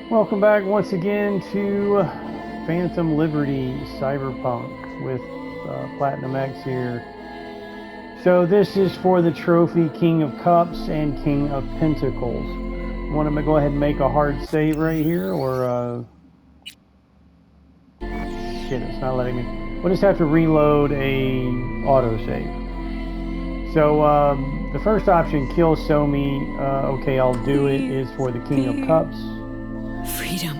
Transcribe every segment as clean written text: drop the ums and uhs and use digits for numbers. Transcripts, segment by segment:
Welcome back once again to Phantom Liberty Cyberpunk with Platinum X here. So this is for the trophy King of Cups and King of Pentacles. Want to go ahead and make a hard save right here, or shit, it's not letting me. We'll just have to reload a autosave. So the first option, kill Somi. Okay, I'll do it. Is for the King of Cups. Freedom.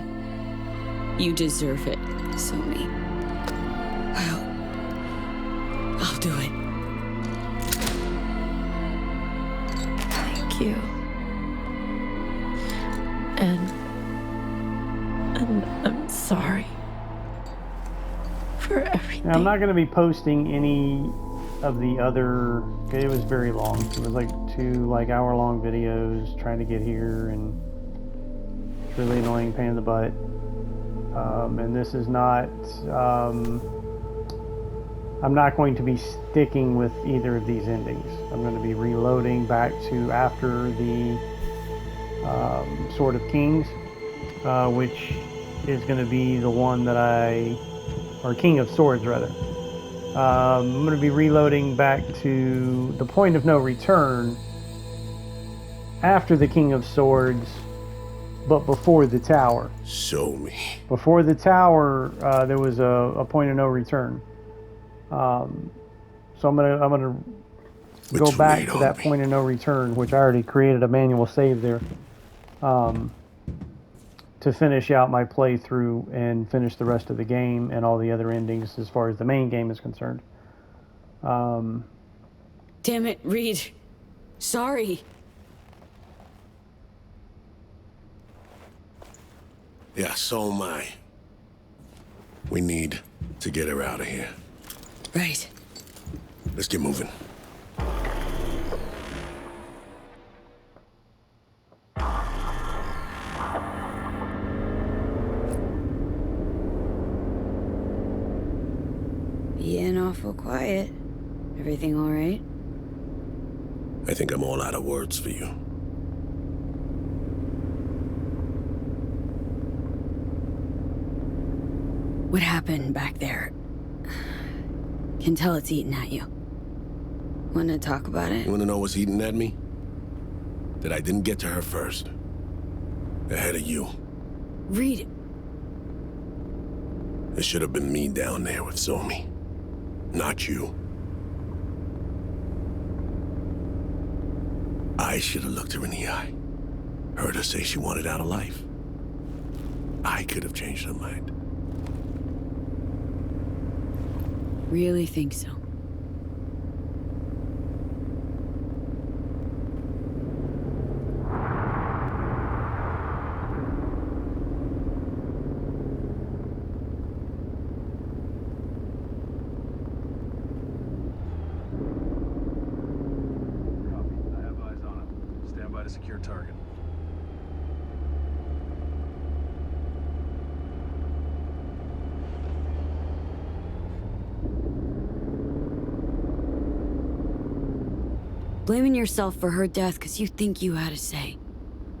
You deserve it, Somi. I'll do it. Thank you. And I'm sorry for everything. Now, I'm not going to be posting any of the other. It was very long. It was like two hour-long videos trying to get here, and it's really annoying, pain in the butt. And this is not. I'm not going to be sticking with either of these endings. I'm going to be reloading back to after the Sword of Kings, which is going to be the one that or King of Swords rather. I'm going to be reloading back to the point of no return after the King of Swords, but before the tower. Show me. Before the tower, there was a point of no return. So I'm gonna go back to that point of no return, which I already created a manual save there, to finish out my playthrough and finish the rest of the game and all the other endings as far as the main game is concerned. Damn it, Reed. Sorry. Yeah, so am I. We need to get her out of here. Right. Let's get moving. Being awful quiet. Everything all right? I think I'm all out of words for you. What happened back there? Can tell it's eating at you. Wanna talk about it? You wanna know what's eating at me? That I didn't get to her first. Ahead of you. Reed. It should have been me down there with Somi. Not you. I should have looked her in the eye. Heard her say she wanted out of life. I could have changed her mind. Really think so? To secure target. Blaming yourself for her death because you think you had a say.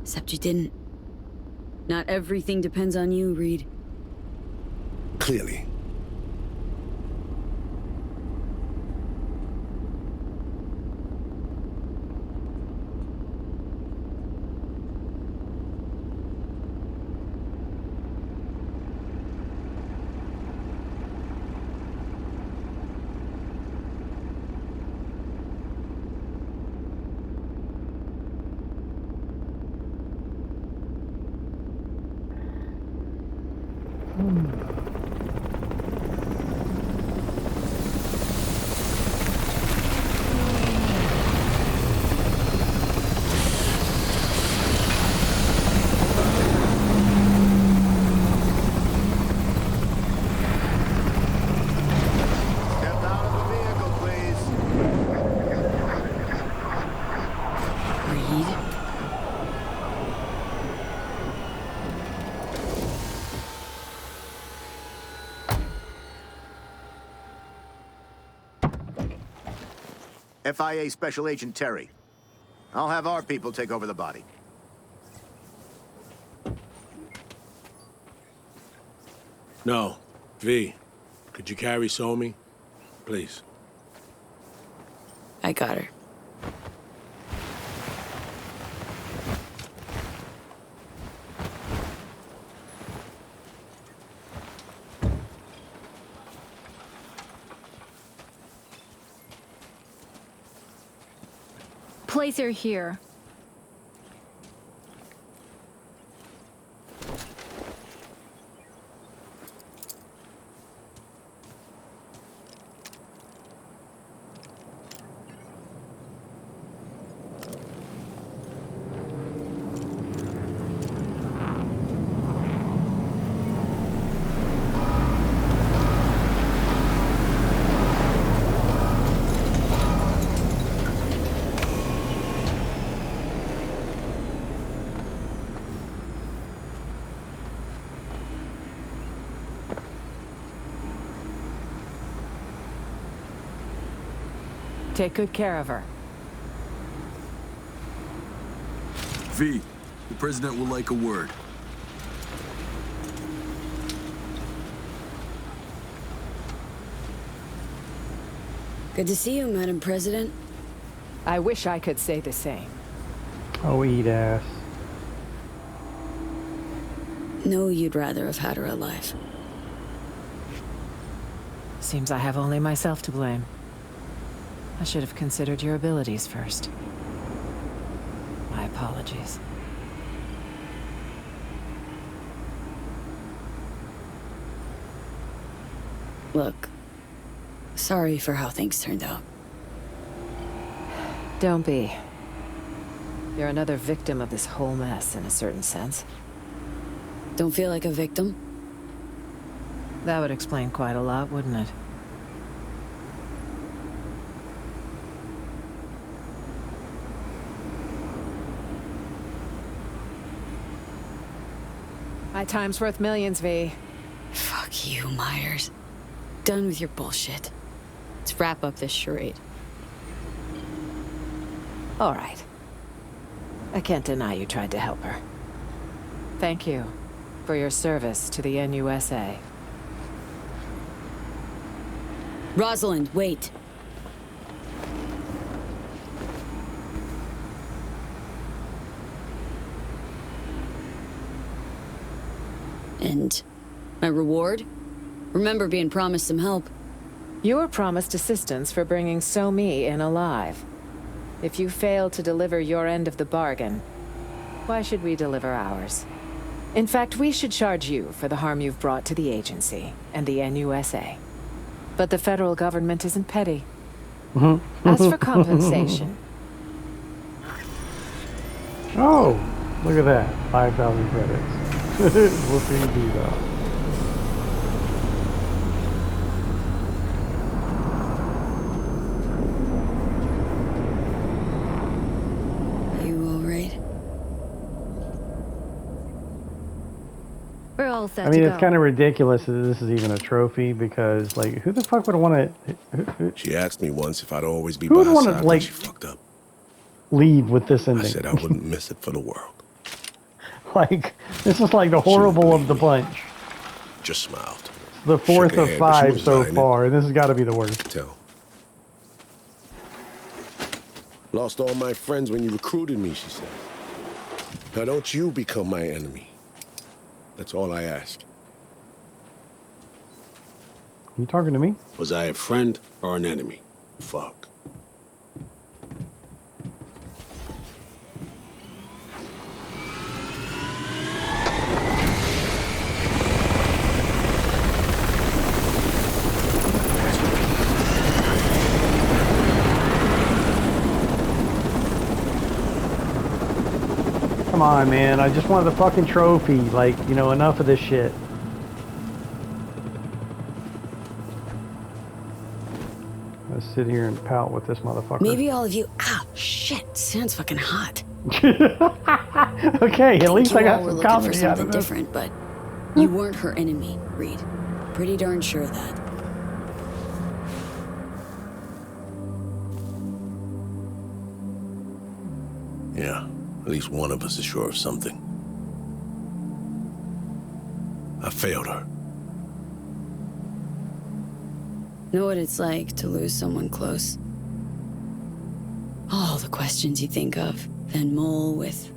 Except you didn't. Not everything depends on you, Reed. Clearly. FIA Special Agent Terry. I'll have our people take over the body. No. V, could you carry Somi? Please. I got her. Place her here. Take good care of her. V, the president will like a word. Good to see you, Madam President. I wish I could say the same. Oh, eat ass. No, you'd rather have had her alive. Seems I have only myself to blame. I should have considered your abilities first. My apologies. Look, sorry for how things turned out. Don't be. You're another victim of this whole mess, in a certain sense. Don't feel like a victim? That would explain quite a lot, wouldn't it? My time's worth millions, V. Fuck you, Myers. Done with your bullshit. Let's wrap up this charade. All right. I can't deny you tried to help her. Thank you for your service to the NUSA. Rosalind, wait. And my reward? Remember being promised some help. You were promised assistance for bringing So-Mi in alive. If you fail to deliver your end of the bargain, why should we deliver ours? In fact, we should charge you for the harm you've brought to the agency and the NUSA. But the federal government isn't petty. As for compensation... Oh, look at that. 5,000 credits. Whoopie doo. You all right? We're all set I mean, to it's go. kind of ridiculous that this is even a trophy because, like, who the fuck would want to... She asked me once if I'd always be Who by would her wanna, side when like- she fucked up. leave with this ending? I said I wouldn't miss it for the world. Like, this is like the horrible of the bunch. Just smiled. The fourth Shook her of hand, but she 5 was so lying. far, and this has got to be the worst. Tell. Lost all my friends when you recruited me, she said. Now don't you become my enemy. That's all I ask. You talking to me? Was I a friend or an enemy? Fuck. Come on, man. I just wanted the fucking trophy. Like, you know, enough of this shit. Let's sit here and pout with this motherfucker. Maybe all of you... Ah, shit. Sounds fucking hot. Okay, at least You I got all were some looking for comedy out something of this. different, but you weren't her enemy, Reed. Pretty darn sure of that. Yeah, at least one of us is sure of something. I failed her. Know what it's like to lose someone close. All the questions you think of, then mull with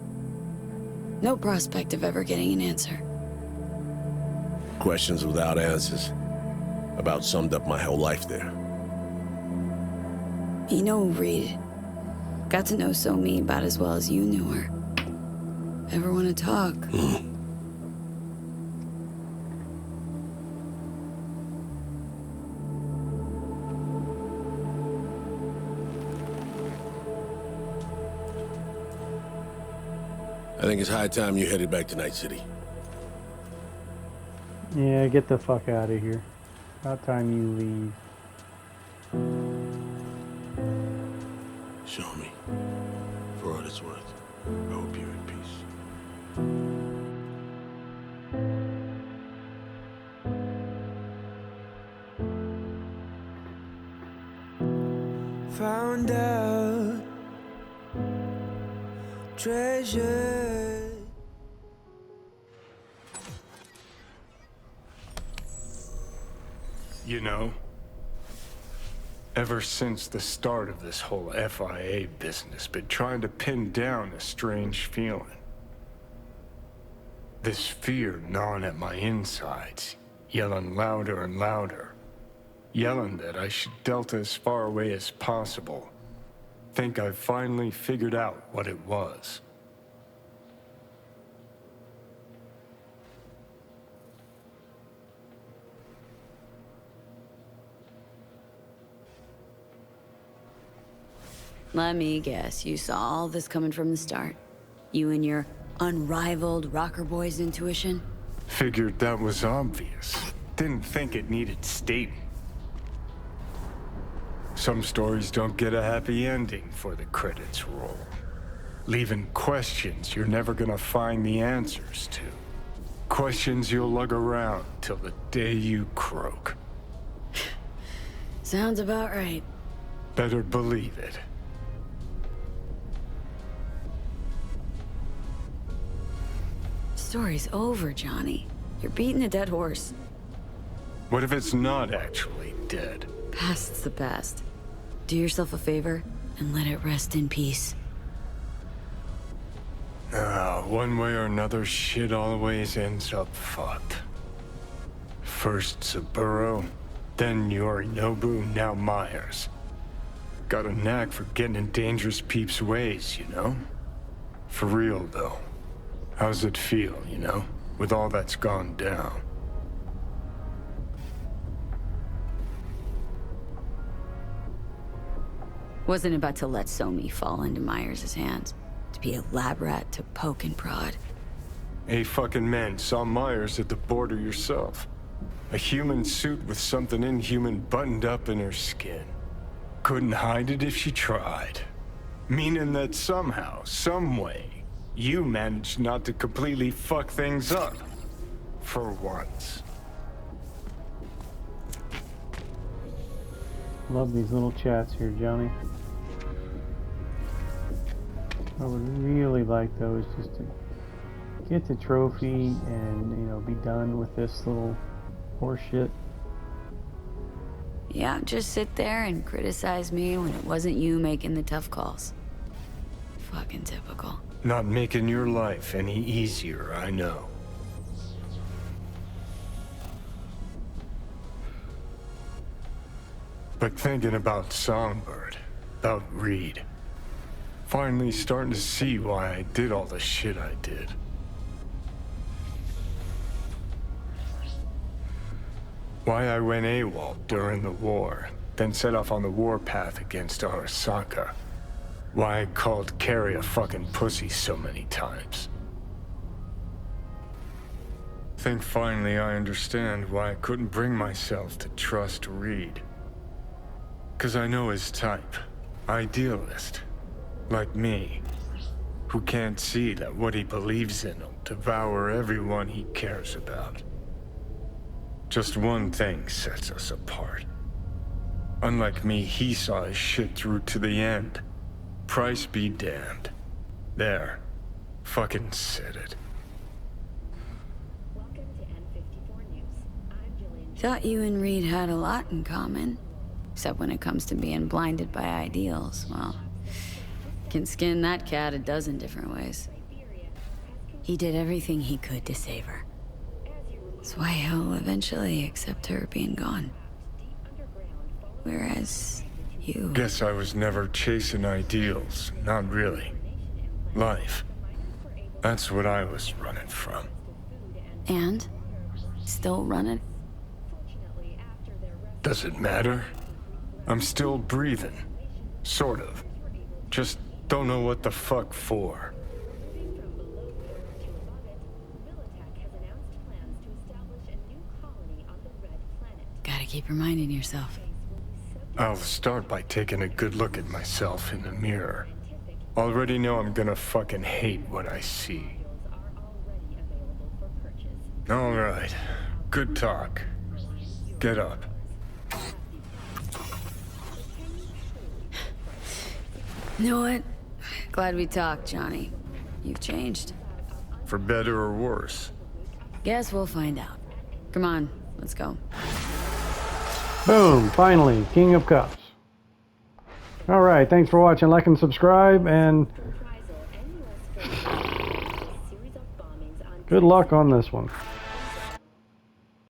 no prospect of ever getting an answer. Questions without answers. About summed up my whole life there. You know, Reed, got to know So-Mi about as well as you knew her. Ever want to talk? I think it's high time you headed back to Night City. Yeah, get the fuck out of here. About time you leave. Show me. For all it's worth. I hope you're at peace. Found out treasure. You know, ever since the start of this whole FIA business, been trying to pin down a strange feeling. This fear gnawing at my insides, yelling louder and louder. Yelling that I should delta as far away as possible. Think I've finally figured out what it was. Let me guess, you saw all this coming from the start. You and your unrivaled rocker boy's intuition? Figured that was obvious. Didn't think it needed stating. Some stories don't get a happy ending for the credits roll. Leaving questions you're never gonna find the answers to. Questions you'll lug around till the day you croak. Sounds about right. Better believe it. Story's over, Johnny. You're beating a dead horse. What if it's not actually dead? Past's the past. Do yourself a favor and let it rest in peace. One way or another, shit always ends up fucked. First Saburo, then Yorinobu, now Myers. Got a knack for getting in dangerous peeps' ways, you know? For real, though. How's it feel, you know? With all that's gone down. Wasn't about to let So-Mi fall into Myers' hands. To be a lab rat to poke and prod. A fucking man saw Myers at the border yourself. A human suit with something inhuman buttoned up in her skin. Couldn't hide it if she tried. Meaning that somehow, some way, you managed not to completely fuck things up. For once. Love these little chats here, Johnny. I would really like those just to get the trophy and, you know, be done with this little horse shit. Yeah, just sit there and criticize me when it wasn't you making the tough calls. Fucking typical. Not making your life any easier, I know. But thinking about Songbird, about Reed, finally starting to see why I did all the shit I did. Why I went AWOL during the war, then set off on the warpath against Arasaka. Why I called Carrie a fucking pussy so many times. Think finally I understand why I couldn't bring myself to trust Reed. 'Cause I know his type. Idealist. Like me. Who can't see that what he believes in will devour everyone he cares about. Just one thing sets us apart. Unlike me, he saw his shit through to the end. Price be damned. There. Fucking said it. Thought you and Reed had a lot in common. Except when it comes to being blinded by ideals, well, can skin that cat a dozen different ways. He did everything he could to save her. That's why he'll eventually accept her being gone. Whereas you... Guess I was never chasing ideals. Not really. Life. That's what I was running from. And? Still running? Does it matter? I'm still breathing. Sort of. Just don't know what the fuck for. Gotta keep reminding yourself. I'll start by taking a good look at myself in the mirror. Already know I'm gonna fucking hate what I see. Alright. Good talk. Get up. You know what? Glad we talked, Johnny. You've changed. For better or worse. Guess we'll find out. Come on, let's go. Boom, finally, King of Cups. Alright, thanks for watching, like and subscribe, and good luck on this one.